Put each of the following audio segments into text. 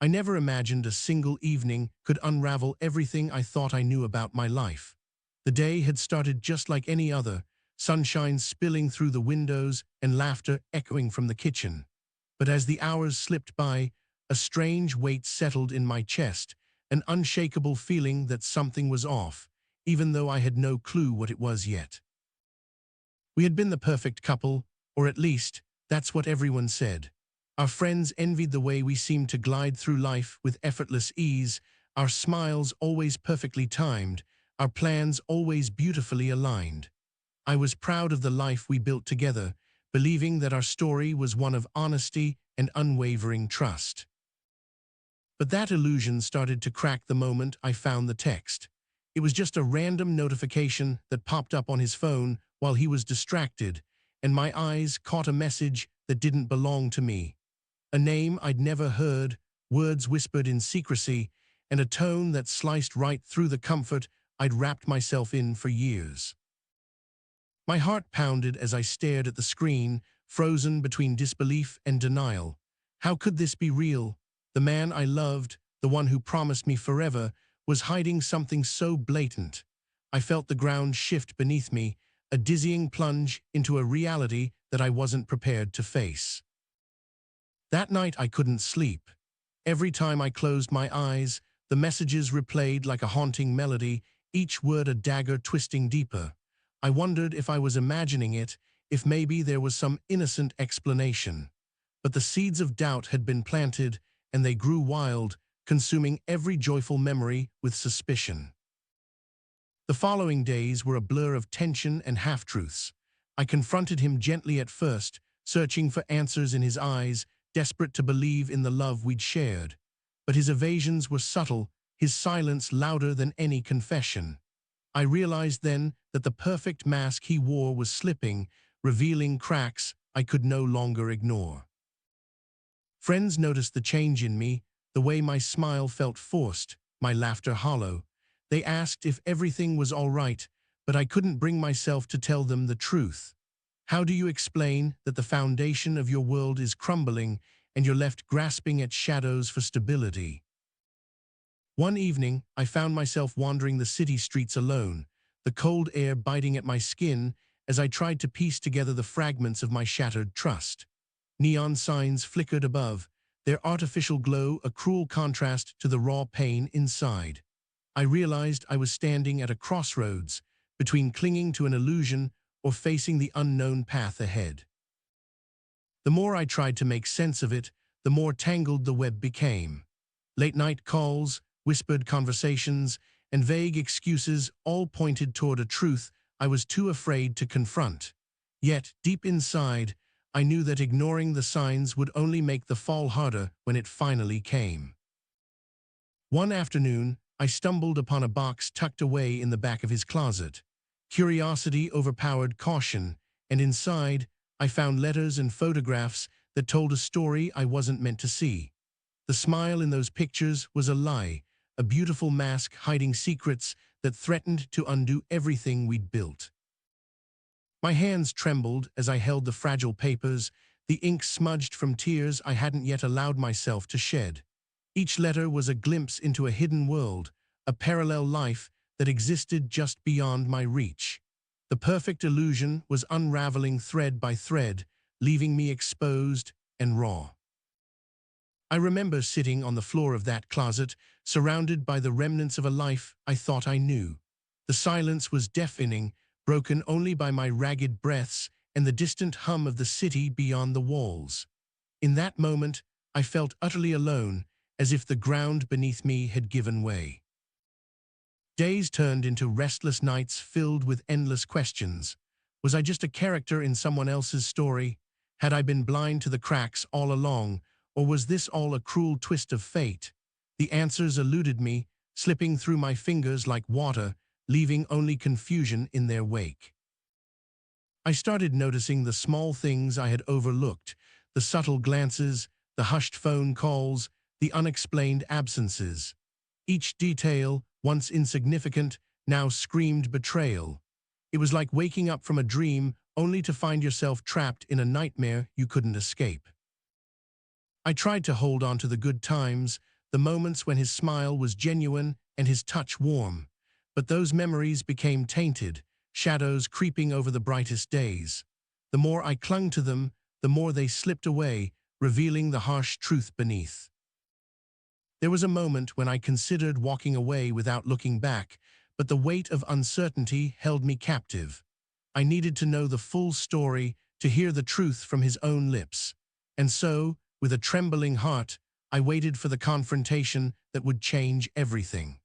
I never imagined a single evening could unravel everything I thought I knew about my life. The day had started just like any other, sunshine spilling through the windows and laughter echoing from the kitchen. But as the hours slipped by, a strange weight settled in my chest, an unshakable feeling that something was off, even though I had no clue what it was yet. We had been the perfect couple, or at least, that's what everyone said. Our friends envied the way we seemed to glide through life with effortless ease, our smiles always perfectly timed, our plans always beautifully aligned. I was proud of the life we built together, believing that our story was one of honesty and unwavering trust. But that illusion started to crack the moment I found the text. It was just a random notification that popped up on his phone while he was distracted, and my eyes caught a message that didn't belong to me. A name I'd never heard, words whispered in secrecy, and a tone that sliced right through the comfort I'd wrapped myself in for years. My heart pounded as I stared at the screen, frozen between disbelief and denial. How could this be real? The man I loved, the one who promised me forever, was hiding something so blatant. I felt the ground shift beneath me, a dizzying plunge into a reality that I wasn't prepared to face. That night I couldn't sleep. Every time I closed my eyes, the messages replayed like a haunting melody, each word a dagger twisting deeper. I wondered if I was imagining it, if maybe there was some innocent explanation. But the seeds of doubt had been planted, and they grew wild, consuming every joyful memory with suspicion. The following days were a blur of tension and half-truths. I confronted him gently at first, searching for answers in his eyes, desperate to believe in the love we'd shared. But his evasions were subtle, his silence louder than any confession. I realized then that the perfect mask he wore was slipping, revealing cracks I could no longer ignore. Friends noticed the change in me, the way my smile felt forced, my laughter hollow. They asked if everything was all right, but I couldn't bring myself to tell them the truth. How do you explain that the foundation of your world is crumbling and you're left grasping at shadows for stability? One evening, I found myself wandering the city streets alone, the cold air biting at my skin as I tried to piece together the fragments of my shattered trust. Neon signs flickered above, their artificial glow a cruel contrast to the raw pain inside. I realized I was standing at a crossroads, between clinging to an illusion or facing the unknown path ahead. The more I tried to make sense of it, the more tangled the web became. Late-night calls, whispered conversations, and vague excuses all pointed toward a truth I was too afraid to confront. Yet, deep inside, I knew that ignoring the signs would only make the fall harder when it finally came. One afternoon, I stumbled upon a box tucked away in the back of his closet. Curiosity overpowered caution, and inside, I found letters and photographs that told a story I wasn't meant to see. The smile in those pictures was a lie, a beautiful mask hiding secrets that threatened to undo everything we'd built. My hands trembled as I held the fragile papers, the ink smudged from tears I hadn't yet allowed myself to shed. Each letter was a glimpse into a hidden world, a parallel life that existed just beyond my reach. The perfect illusion was unraveling thread by thread, leaving me exposed and raw. I remember sitting on the floor of that closet, surrounded by the remnants of a life I thought I knew. The silence was deafening, broken only by my ragged breaths and the distant hum of the city beyond the walls. In that moment, I felt utterly alone, as if the ground beneath me had given way. Days turned into restless nights filled with endless questions. Was I just a character in someone else's story? Had I been blind to the cracks all along, or was this all a cruel twist of fate? The answers eluded me, slipping through my fingers like water, leaving only confusion in their wake. I started noticing the small things I had overlooked, the subtle glances, the hushed phone calls, the unexplained absences. Each detail, once insignificant, now screamed betrayal. It was like waking up from a dream only to find yourself trapped in a nightmare you couldn't escape. I tried to hold on to the good times, the moments when his smile was genuine and his touch warm. But those memories became tainted, shadows creeping over the brightest days. The more I clung to them, the more they slipped away, revealing the harsh truth beneath. There was a moment when I considered walking away without looking back, but the weight of uncertainty held me captive. I needed to know the full story, to hear the truth from his own lips. And so, with a trembling heart, I waited for the confrontation that would change everything.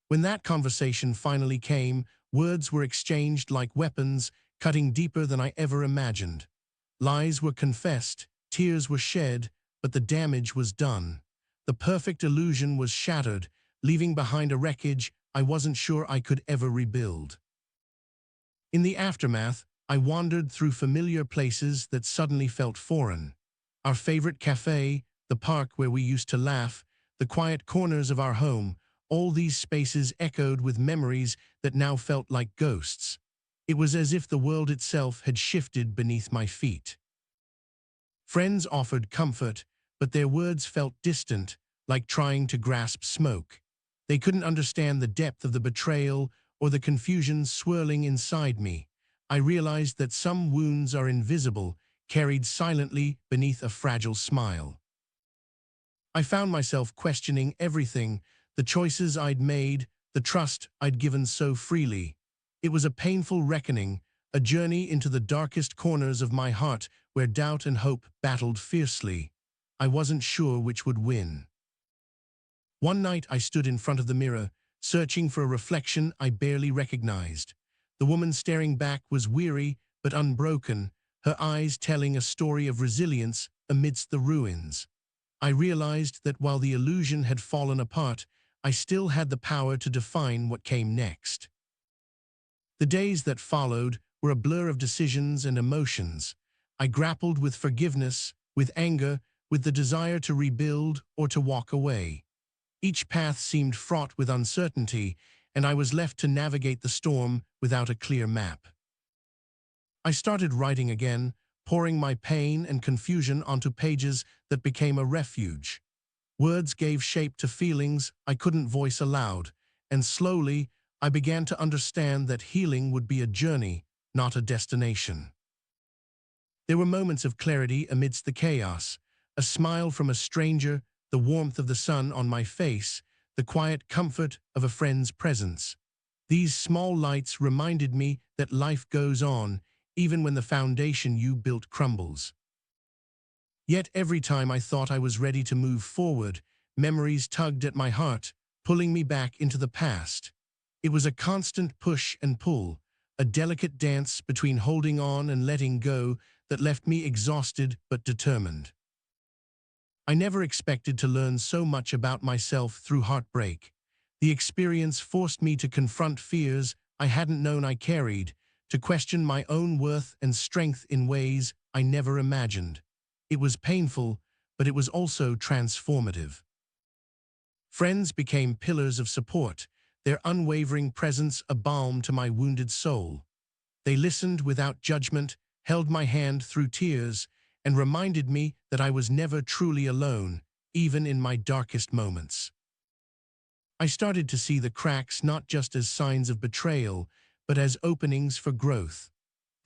When that conversation finally came, words were exchanged like weapons, cutting deeper than I ever imagined. Lies were confessed, tears were shed, but the damage was done. The perfect illusion was shattered, leaving behind a wreckage I wasn't sure I could ever rebuild. In the aftermath, I wandered through familiar places that suddenly felt foreign. Our favorite cafe, the park where we used to laugh, the quiet corners of our home, all these spaces echoed with memories that now felt like ghosts. It was as if the world itself had shifted beneath my feet. Friends offered comfort, but their words felt distant, like trying to grasp smoke. They couldn't understand the depth of the betrayal or the confusion swirling inside me. I realized that some wounds are invisible, carried silently beneath a fragile smile. I found myself questioning everything, the choices I'd made, the trust I'd given so freely. It was a painful reckoning, a journey into the darkest corners of my heart where doubt and hope battled fiercely. I wasn't sure which would win. One night I stood in front of the mirror, searching for a reflection I barely recognized. The woman staring back was weary but unbroken, her eyes telling a story of resilience amidst the ruins. I realized that while the illusion had fallen apart, I still had the power to define what came next. The days that followed were a blur of decisions and emotions. I grappled with forgiveness, with anger, with the desire to rebuild or to walk away. Each path seemed fraught with uncertainty, and I was left to navigate the storm without a clear map. I started writing again, pouring my pain and confusion onto pages that became a refuge. Words gave shape to feelings I couldn't voice aloud, and slowly I began to understand that healing would be a journey, not a destination. There were moments of clarity amidst the chaos, a smile from a stranger, the warmth of the sun on my face, the quiet comfort of a friend's presence. These small lights reminded me that life goes on, even when the foundation you built crumbles. Yet every time I thought I was ready to move forward, memories tugged at my heart, pulling me back into the past. It was a constant push and pull, a delicate dance between holding on and letting go that left me exhausted but determined. I never expected to learn so much about myself through heartbreak. The experience forced me to confront fears I hadn't known I carried, to question my own worth and strength in ways I never imagined. It was painful, but it was also transformative. Friends became pillars of support, their unwavering presence a balm to my wounded soul. They listened without judgment, held my hand through tears, and reminded me that I was never truly alone, even in my darkest moments. I started to see the cracks not just as signs of betrayal, but as openings for growth.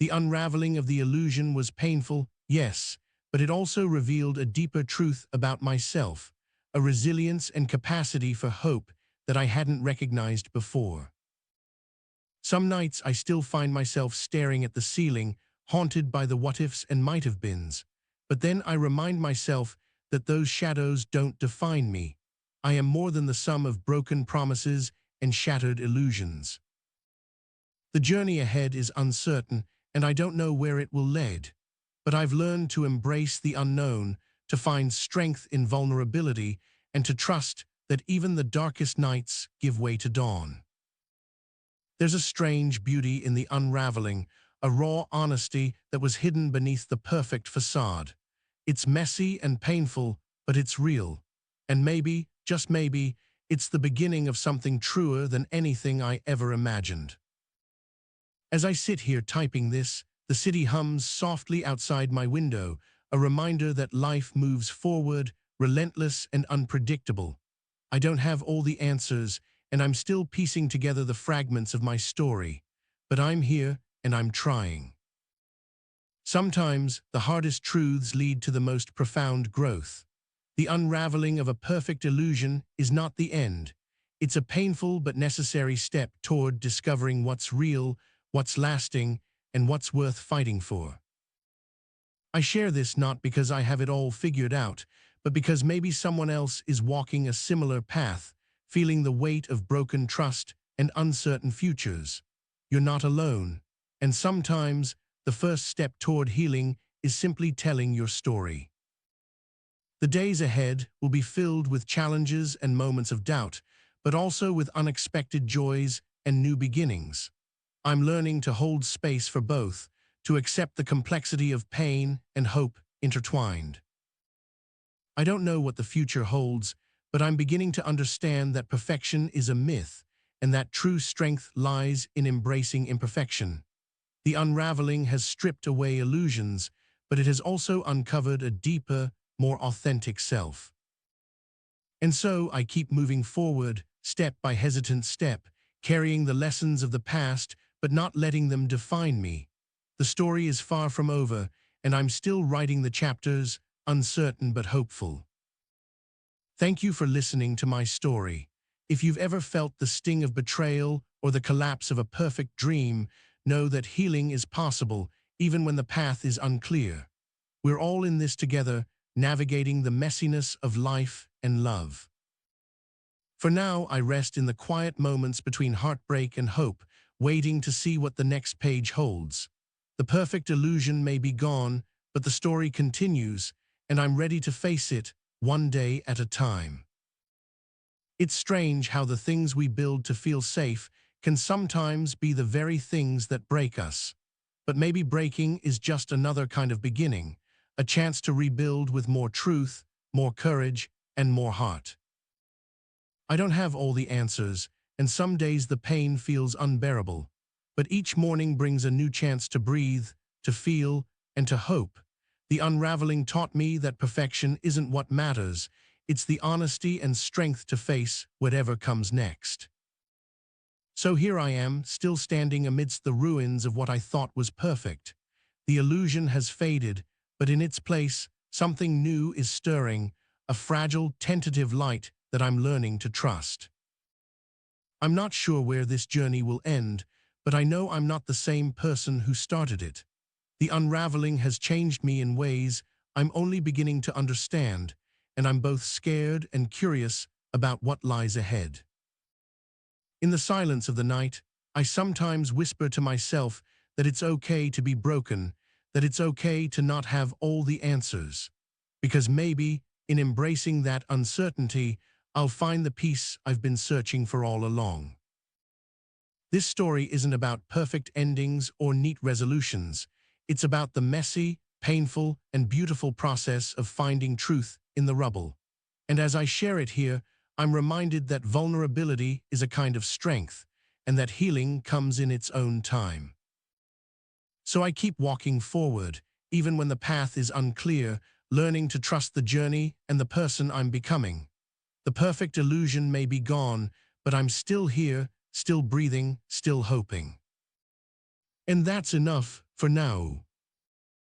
The unraveling of the illusion was painful, yes, but it also revealed a deeper truth about myself, a resilience and capacity for hope that I hadn't recognized before. Some nights I still find myself staring at the ceiling, haunted by the what-ifs and might-have-beens. But then I remind myself that those shadows don't define me. I am more than the sum of broken promises and shattered illusions. The journey ahead is uncertain, and I don't know where it will lead. But I've learned to embrace the unknown, to find strength in vulnerability, and to trust that even the darkest nights give way to dawn. There's a strange beauty in the unraveling, a raw honesty that was hidden beneath the perfect facade. It's messy and painful, but it's real. And maybe, just maybe, it's the beginning of something truer than anything I ever imagined. As I sit here typing this, the city hums softly outside my window, a reminder that life moves forward relentless and unpredictable. I don't have all the answers, and I'm still piecing together the fragments of my story. But I'm here, and I'm trying. Sometimes, the hardest truths lead to the most profound growth. The unraveling of a perfect illusion is not the end. It's a painful but necessary step toward discovering what's real, what's lasting, and what's worth fighting for. I share this not because I have it all figured out, but because maybe someone else is walking a similar path, feeling the weight of broken trust and uncertain futures. You're not alone, and sometimes the first step toward healing is simply telling your story. The days ahead will be filled with challenges and moments of doubt, but also with unexpected joys and new beginnings. I'm learning to hold space for both, to accept the complexity of pain and hope intertwined. I don't know what the future holds, but I'm beginning to understand that perfection is a myth, and that true strength lies in embracing imperfection. The unraveling has stripped away illusions, but it has also uncovered a deeper, more authentic self. And so I keep moving forward, step by hesitant step, carrying the lessons of the past, but not letting them define me. The story is far from over, and I'm still writing the chapters, uncertain but hopeful. Thank you for listening to my story. If you've ever felt the sting of betrayal or the collapse of a perfect dream, know that healing is possible, even when the path is unclear. We're all in this together, navigating the messiness of life and love. For now, I rest in the quiet moments between heartbreak and hope, waiting to see what the next page holds. The perfect illusion may be gone, but the story continues, and I'm ready to face it, one day at a time. It's strange how the things we build to feel safe can sometimes be the very things that break us. But maybe breaking is just another kind of beginning, a chance to rebuild with more truth, more courage, and more heart. I don't have all the answers, and some days the pain feels unbearable. But each morning brings a new chance to breathe, to feel, and to hope. The unraveling taught me that perfection isn't what matters, it's the honesty and strength to face whatever comes next. So here I am, still standing amidst the ruins of what I thought was perfect. The illusion has faded, but in its place, something new is stirring, a fragile, tentative light that I'm learning to trust. I'm not sure where this journey will end, but I know I'm not the same person who started it. The unraveling has changed me in ways I'm only beginning to understand, and I'm both scared and curious about what lies ahead. In the silence of the night, I sometimes whisper to myself that it's okay to be broken, that it's okay to not have all the answers. Because maybe, in embracing that uncertainty, I'll find the peace I've been searching for all along. This story isn't about perfect endings or neat resolutions. It's about the messy, painful, and beautiful process of finding truth in the rubble. And as I share it here, I'm reminded that vulnerability is a kind of strength, and that healing comes in its own time. So I keep walking forward, even when the path is unclear, learning to trust the journey and the person I'm becoming. The perfect illusion may be gone, but I'm still here, still breathing, still hoping. And that's enough for now.